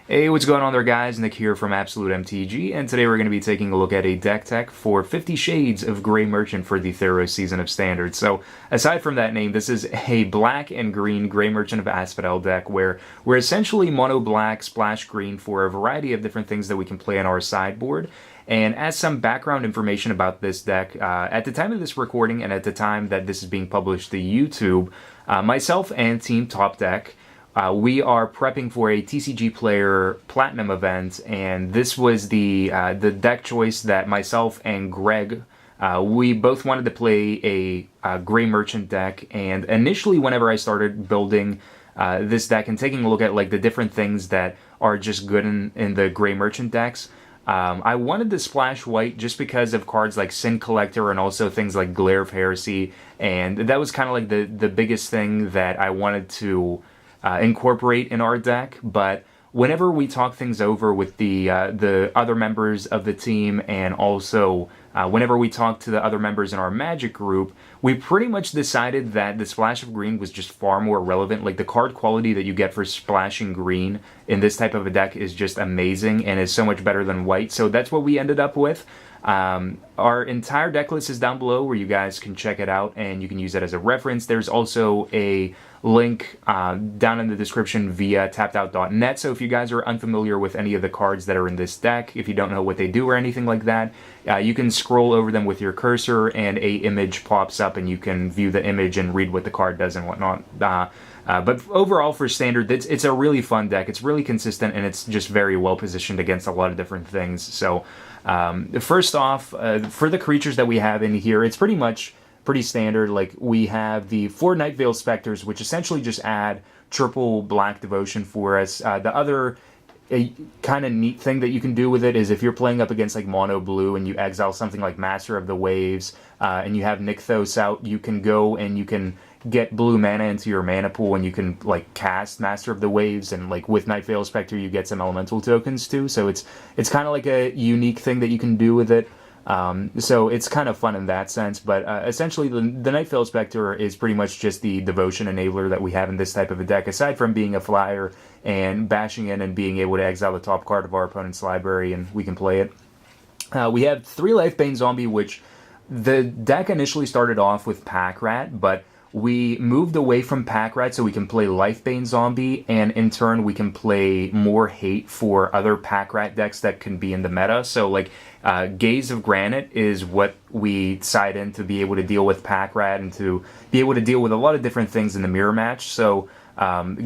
Hey, what's going on there, guys? Nick here from Absolute MTG, and today we're going to be taking a look at a deck tech for 50 Shades of Grey Merchant for the Theros season of Standard. So, aside from that name, this is a black and green Grey Merchant of Asphodel deck where we're essentially mono black, splash green for a variety of different things that we can play on our sideboard. And as some background information about this deck, at the time of this recording and at the time that this is being published to YouTube, myself and Team Top Deck, we are prepping for a TCG Player Platinum event, and this was the deck choice that myself and Greg, we both wanted to play a Grey Merchant deck. And initially, whenever I started building this deck and taking a look at like the different things that are just good in the Grey Merchant decks, I wanted to splash white just because of cards like Sin Collector and also things like Glare of Heresy, and that was kind of like the biggest thing that I wanted to incorporate in our deck. But whenever we talk things over with the other members of the team, and also whenever we talk to the other members in our Magic group, we pretty much decided that the splash of green was just far more relevant. Like, the card quality that you get for splashing green in this type of a deck is just amazing and is so much better than white. So that's what we ended up with. Our entire deck list is down below where you guys can check it out and you can use that as a reference. There's also a link down in the description via TappedOut.net. So if you guys are unfamiliar with any of the cards that are in this deck, if you don't know what they do or anything like that, you can scroll over them with your cursor and a image pops up and you can view the image and read what the card does and whatnot. But overall, for Standard, it's a really fun deck. It's really consistent, and it's just very well positioned against a lot of different things. So first off, for the creatures that we have in here, it's pretty standard. Like, we have the 4 Nightveil Specters, which essentially just add triple black devotion for us. The other kind of neat thing that you can do with it is if you're playing up against like mono blue and you exile something like Master of the Waves and you have Nykthos out, you can go and you can get blue mana into your mana pool and you can like cast Master of the Waves, and like with Nightveil Specter you get some elemental tokens too. So it's kind of like a unique thing that you can do with it. So it's kind of fun in that sense, but essentially the Nightveil Specter is pretty much just the devotion enabler that we have in this type of a deck, aside from being a flyer and bashing in and being able to exile the top card of our opponent's library and we can play it. We have 3 Lifebane Zombie, which the deck initially started off with Pack Rat, but we moved away from Pack Rat so we can play Lifebane Zombie, and in turn we can play more hate for other Pack Rat decks that can be in the meta. So like Gaze of Granite is what we side in to be able to deal with Pack Rat and to be able to deal with a lot of different things in the mirror match. So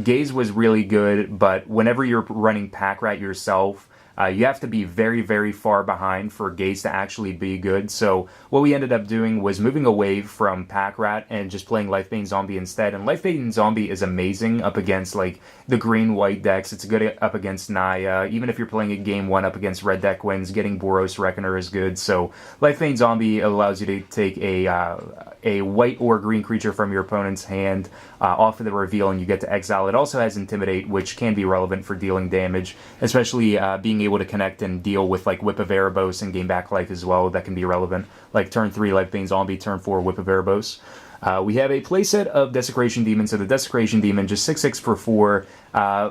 Gaze was really good, but whenever you're running Pack Rat yourself, you have to be very, very far behind for Gaze to actually be good. So what we ended up doing was moving away from Pack Rat and just playing Lifebane Zombie instead. And Lifebane Zombie is amazing up against like the green-white decks. It's good up against Naya. Even if you're playing a game 1 up against red deck wins, getting Boros Reckoner is good. So Lifebane Zombie allows you to take a white or green creature from your opponent's hand off of the reveal, and you get to exile. It also has Intimidate, which can be relevant for dealing damage, especially being able to connect and deal with like Whip of Erebos and gain back life as well. That can be relevant, like turn 3 Lifebane Zombie, turn 4 Whip of Erebos. We have a playset of Desecration Demon. So the Desecration Demon, just 6/6 for 4,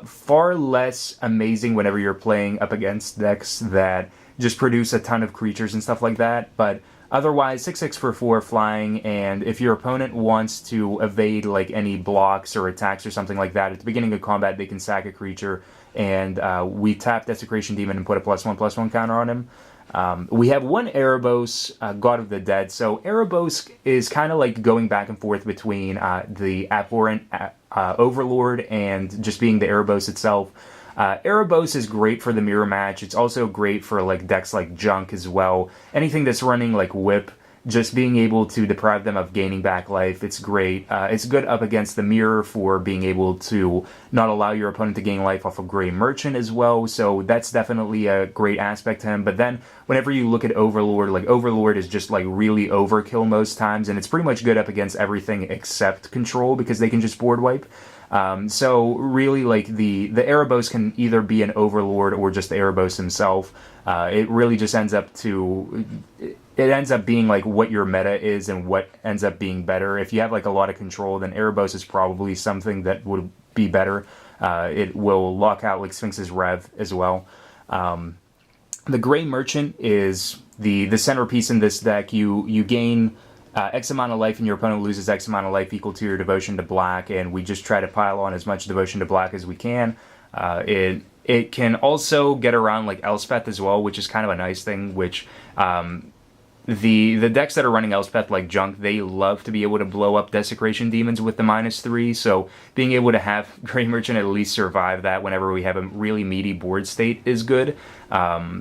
far less amazing whenever you're playing up against decks that just produce a ton of creatures and stuff like that, but otherwise, 6/6 for 4 flying, and if your opponent wants to evade like any blocks or attacks or something like that, at the beginning of combat they can sack a creature, and we tap Desecration Demon and put a +1/+1 counter on him. We have 1 Erebos, God of the Dead. So Erebos is kind of like going back and forth between the Abhorrent Overlord and just being the Erebos itself. Erebos is great for the mirror match. It's also great for like decks like Junk as well. Anything that's running like Whip, just being able to deprive them of gaining back life, it's great. It's good up against the mirror for being able to not allow your opponent to gain life off of Grey Merchant as well, so that's definitely a great aspect to him. But then whenever you look at Overlord, like Overlord is just like really overkill most times, and it's pretty much good up against everything except Control because they can just board wipe. So really, like the Erebos can either be an Overlord or just the Erebos himself. It really just ends up being like what your meta is and what ends up being better. If you have like a lot of control, then Erebos is probably something that would be better. It will lock out like Sphinx's Rev as well. The Gray Merchant is the centerpiece in this deck. You gain X amount of life and your opponent loses X amount of life equal to your devotion to black, and we just try to pile on as much devotion to black as we can. It can also get around like Elspeth as well, which is kind of a nice thing, which the decks that are running Elspeth like junk, they love to be able to blow up Desecration Demons with the -3, so being able to have Gray Merchant at least survive that whenever we have a really meaty board state is good.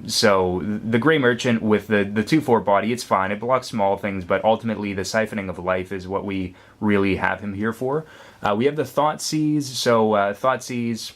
So the Gray Merchant with the 2/4 body, it's fine, it blocks small things, but ultimately the siphoning of life is what we really have him here for. We have the Thoughtseize, so Thoughtseize,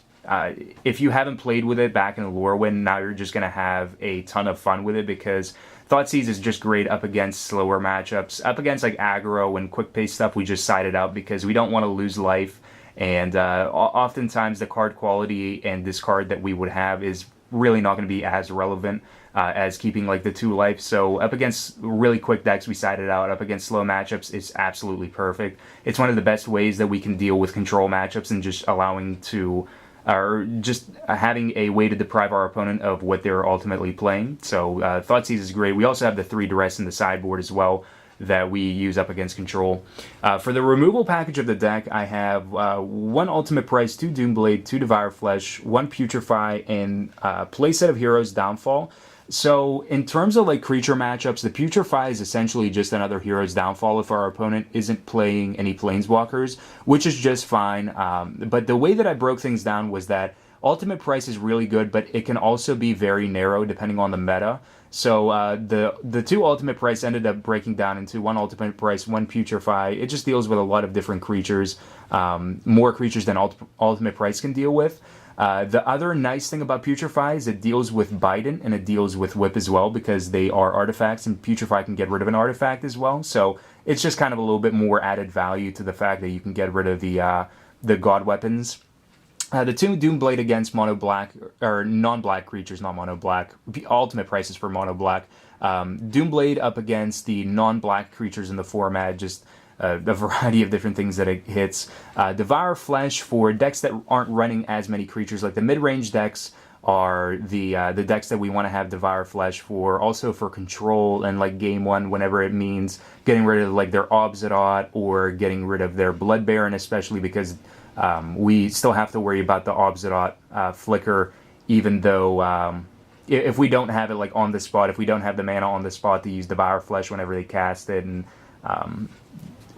if you haven't played with it back in Lorwyn, now you're just going to have a ton of fun with it, because Thoughtseize is just great up against slower matchups. Up against like aggro and quick pace stuff, we just side it out because we don't want to lose life. And oftentimes the card quality and discard that we would have is really not going to be as relevant as keeping like the 2 life. So up against really quick decks, we side it out. Up against slow matchups, it's absolutely perfect. It's one of the best ways that we can deal with control matchups and just allowing to... or just having a way to deprive our opponent of what they're ultimately playing. So Thoughtseize is great. We also have the 3 Duress in the sideboard as well that we use up against control. For the removal package of the deck, I have 1 Ultimate Price, 2 Doomblade, 2 Devour Flesh, 1 Putrefy, and playset of Heroes Downfall. So in terms of like creature matchups, the Putrefy is essentially just another Hero's Downfall if our opponent isn't playing any Planeswalkers, which is just fine. But the way that I broke things down was that Ultimate Price is really good, but it can also be very narrow depending on the meta. So the 2 Ultimate Price ended up breaking down into 1 Ultimate Price, 1 Putrefy. It just deals with a lot of different creatures, more creatures than Ultimate Price can deal with. The other nice thing about Putrefy is it deals with Bident and it deals with Whip as well, because they are artifacts and Putrefy can get rid of an artifact as well. So it's just kind of a little bit more added value to the fact that you can get rid of the god weapons. The 2 Doomblade against mono black, or non-black creatures, not mono black. Ultimate prices for mono black. Doomblade up against the non-black creatures in the format, just a variety of different things that it hits. Devour Flesh for decks that aren't running as many creatures, like the mid-range decks are the decks that we want to have Devour Flesh for. Also for control and like game 1, whenever it means getting rid of like their Obzidot or getting rid of their Blood Baron, especially because we still have to worry about the Obzidot flicker, even though if we don't have it like on the spot, if we don't have the mana on the spot to use Devour Flesh whenever they cast it, and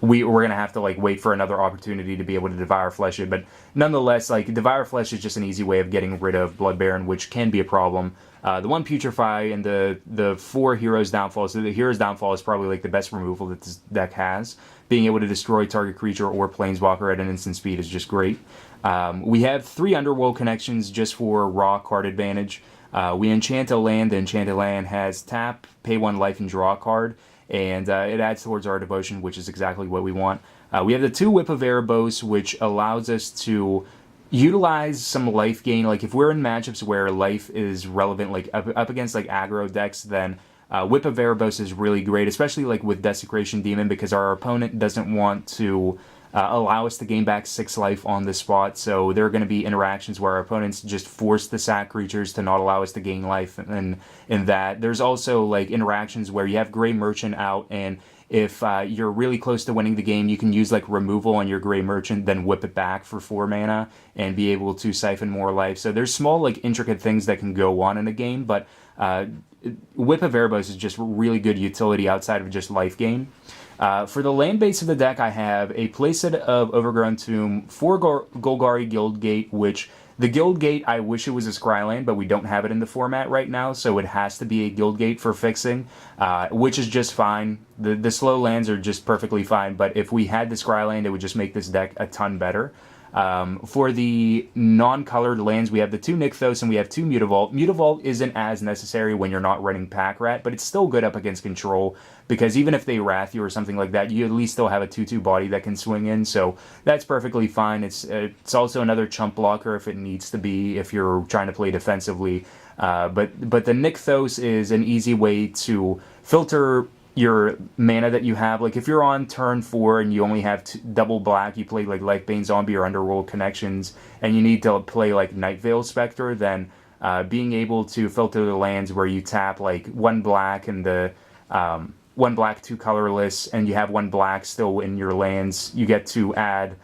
we're going to have to like wait for another opportunity to be able to Devour Flesh it. But nonetheless, like Devour Flesh is just an easy way of getting rid of Blood Baron, which can be a problem. The 1 Putrefy and the 4 Heroes Downfall. So the Heroes Downfall is probably like the best removal that this deck has. Being able to destroy target creature or Planeswalker at an instant speed is just great. We have 3 Underworld Connections just for raw card advantage. We enchant a land. The enchanted land has tap, pay 1 life, and draw a card. And it adds towards our devotion, which is exactly what we want. We have the 2 Whip of Erebos, which allows us to utilize some life gain. Like if we're in matchups where life is relevant, like up against like aggro decks, then Whip of Erebos is really great, especially like with Desecration Demon, because our opponent doesn't want to allow us to gain back 6 life on the spot. So there are going to be interactions where our opponents just force the sack creatures to not allow us to gain life. And in that, there's also like interactions where you have Gray Merchant out, and if you're really close to winning the game, you can use like removal on your Gray Merchant, then whip it back for 4 mana and be able to siphon more life. So there's small like intricate things that can go on in a game, but Whip of Erebos is just really good utility outside of just life gain. For the land base of the deck, I have a playset of Overgrown Tomb, 4 Golgari Guildgate, which the Guildgate, I wish it was a Scryland, but we don't have it in the format right now, so it has to be a Guildgate for fixing, which is just fine. The slow lands are just perfectly fine, but if we had the Scryland, it would just make this deck a ton better. For the non-colored lands, we have the 2 Nykthos and we have 2 Mutavault. Mutavault isn't as necessary when you're not running Pack Rat, but it's still good up against control, because even if they Wrath you or something like that, you at least still have a 2/2 body that can swing in, so that's perfectly fine. It's also another chump blocker if it needs to be, if you're trying to play defensively. But the Nykthos is an easy way to filter your mana that you have. Like if you're on turn 4 and you only have double black, you play like Lifebane Zombie or Underworld Connections, and you need to play like Nightveil Specter, then being able to filter the lands where you tap like 1 black and the 1 black, 2 colorless, and you have 1 black still in your lands, you get to add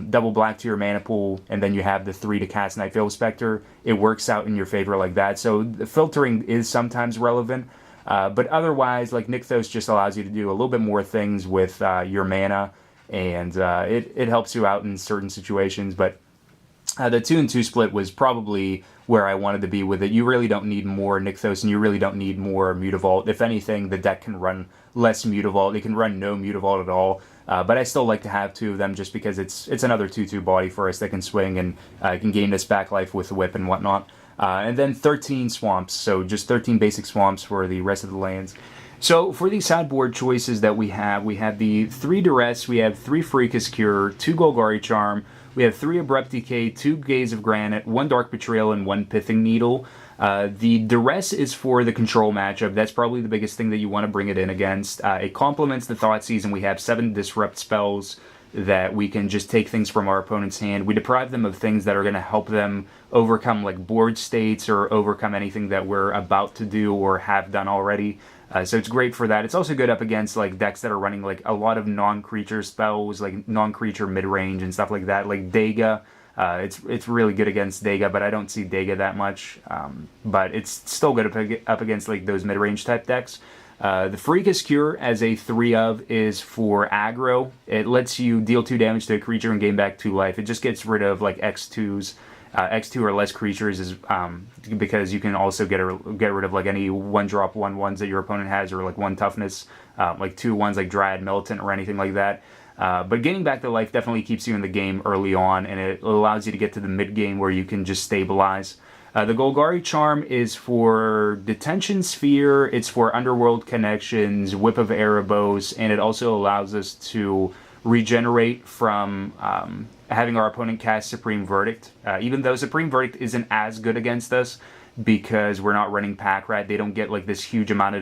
double black to your mana pool, and then you have the 3 to cast Nightveil Specter. It works out in your favor like that. So the filtering is sometimes relevant. But otherwise, like Nykthos just allows you to do a little bit more things with your mana, and it helps you out in certain situations. But the 2 and 2 split was probably where I wanted to be with it. You really don't need more Nykthos, and you really don't need more Mutavault. If anything, the deck can run less Mutavault. It can run no Mutavault at all. But I still like to have 2 of them just because it's another 2/2 body for us that can swing and can gain this back life with the whip and whatnot. And then 13 swamps, so just 13 basic swamps for the rest of the lands. So for the sideboard choices that we have the 3 Duress, we have 3 Pharika's Cure, 2 Golgari Charm, we have 3 Abrupt Decay, 2 Gaze of Granite, 1 Dark Betrayal, and 1 Pithing Needle. The Duress is for the control matchup. That's probably the biggest thing that you want to bring it in against. It complements the Thoughtseize, and we have 7 Disrupt spells that we can just take things from our opponent's hand. We deprive them of things that are going to help them overcome like board states or overcome anything that we're about to do or have done already. So it's great for that. It's also good up against like decks that are running like a lot of non-creature spells, like non-creature mid-range and stuff like that, like Dega. It's really good against Dega, but I don't see Dega that much. But it's still good up against like those mid-range type decks. The Pharika's Cure as a 3 of is for aggro. It lets you deal 2 damage to a creature and gain back 2 life. It just gets rid of like X2s. X2 or less creatures is because you can also get rid of like any 1-drop 1/1s that your opponent has, or like 1 toughness, like 2 ones like Dryad Militant or anything like that. But getting back the life definitely keeps you in the game early on, and it allows you to get to the mid game where you can just stabilize. The Golgari Charm is for Detention Sphere, it's for Underworld Connections, Whip of Erebos, and it also allows us to regenerate from having our opponent cast Supreme Verdict. Even though Supreme Verdict isn't as good against us because we're not running Pack Rat, they don't get like this huge amount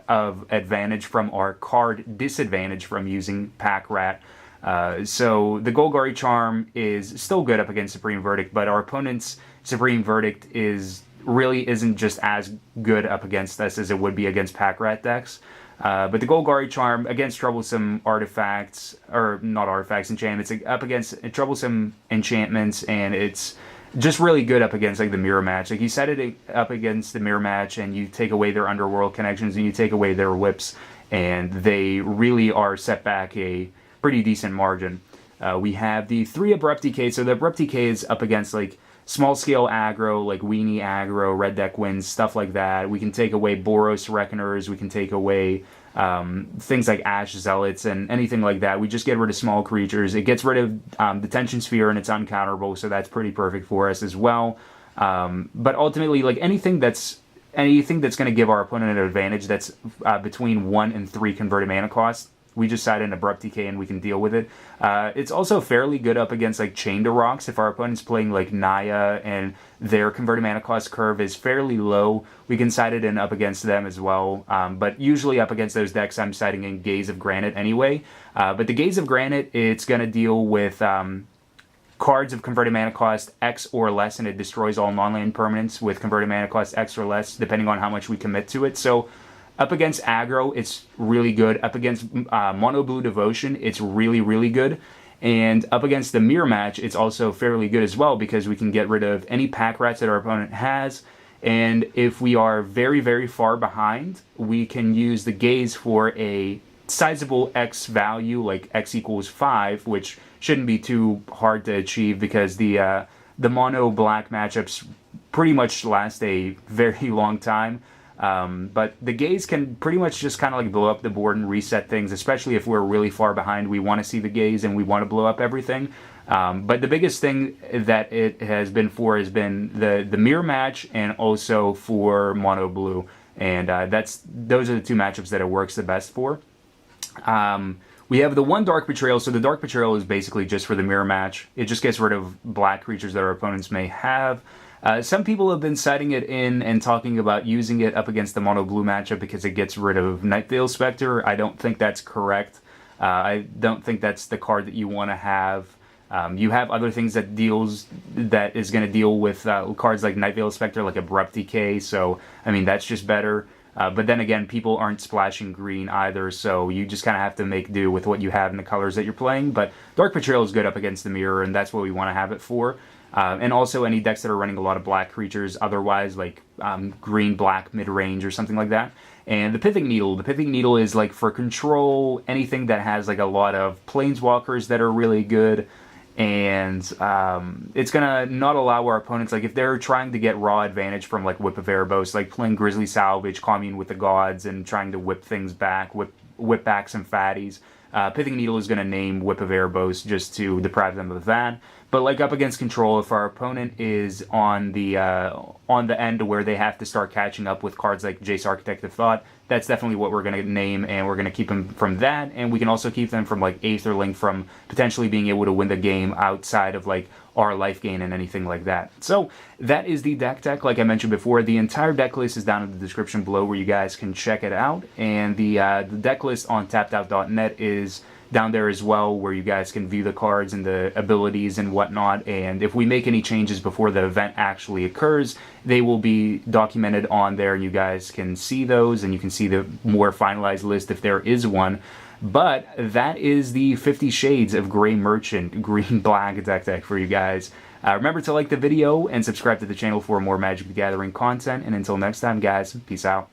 of advantage from our card disadvantage from using Pack Rat. So the Golgari Charm is still good up against Supreme Verdict, but our opponent's Supreme Verdict isn't just as good up against us as it would be against Pack Rat decks. But the Golgari Charm against troublesome artifacts, or not artifacts, enchantments, up against troublesome enchantments, and it's just really good up against like the mirror match. Like you set it up against the mirror match, and you take away their Underworld Connections, and you take away their whips, and they really are set back a pretty decent margin. We have the 3 Abrupt Decay. So the Abrupt Decay is up against like small scale aggro, like Weenie aggro, Red Deck wins, stuff like that. We can take away Boros Reckoners, we can take away things like Ash Zealots and anything like that. We just get rid of small creatures. It gets rid of Detention Sphere, and it's uncounterable, so that's pretty perfect for us as well. But ultimately, like anything that's going to give our opponent an advantage that's between 1 and 3 converted mana cost, we just side in Abrupt Decay and we can deal with it. It's also fairly good up against like Chain to Rocks. If our opponent's playing like Naya and their converted mana cost curve is fairly low, we can side it in up against them as well. But usually up against those decks, I'm siding in Gaze of Granite anyway. But the Gaze of Granite, it's going to deal with cards of converted mana cost X or less, and it destroys all non-land permanents with converted mana cost X or less, depending on how much we commit to it. So up against aggro, it's really good. Up against mono blue devotion, it's really, really good. And up against the mirror match, it's also fairly good as well, because we can get rid of any pack rats that our opponent has. And if we are very, very far behind, we can use the gaze for a sizable X value, like X equals 5, which shouldn't be too hard to achieve, because the mono black matchups pretty much last a very long time. But the gaze can pretty much just kind of like blow up the board and reset things, especially if we're really far behind. We want to see the gaze and we want to blow up everything. But the biggest thing that it has been for has been the mirror match, and also for mono blue. And those are the 2 matchups that it works the best for. We have the 1 Dark Betrayal. So the Dark Betrayal is basically just for the mirror match. It just gets rid of black creatures that our opponents may have. Some people have been citing it in and talking about using it up against the mono blue matchup because it gets rid of Nightveil Specter. I don't think that's correct. I don't think that's the card that you want to have. You have other things that is going to deal with cards like Nightveil Specter, like Abrupt Decay. So I mean that's just better. But then again, people aren't splashing green either, so you just kind of have to make do with what you have in the colors that you're playing. But Dark Betrayal is good up against the mirror, and that's what we want to have it for. And also any decks that are running a lot of black creatures otherwise, like green-black mid-range or something like that. And the Pithing Needle is like for control, anything that has like a lot of planeswalkers that are really good. And it's gonna not allow our opponents, like if they're trying to get raw advantage from like Whip of Erebos, like playing Grizzly Salvage, Commune with the Gods, and trying to whip things back, whip back some fatties. Pithing Needle is gonna name Whip of Erebos just to deprive them of that. But like up against control, if our opponent is on the end where they have to start catching up with cards like Jace Architect of Thought, that's definitely what we're going to name, and we're going to keep them from that, and we can also keep them from like Aetherling, from potentially being able to win the game outside of like our life gain and anything like that. So that is the deck tech. Like I mentioned before, the entire deck list is down in the description below where you guys can check it out, and the deck list on TappedOut.net is down there as well, where you guys can view the cards and the abilities and whatnot. And if we make any changes before the event actually occurs, they will be documented on there, and you guys can see those, and you can see the more finalized list if there is one. But that is the 50 Shades of Grey Merchant green-black deck tech for you guys. Remember to like the video and subscribe to the channel for more Magic the Gathering content. And until next time, guys, peace out.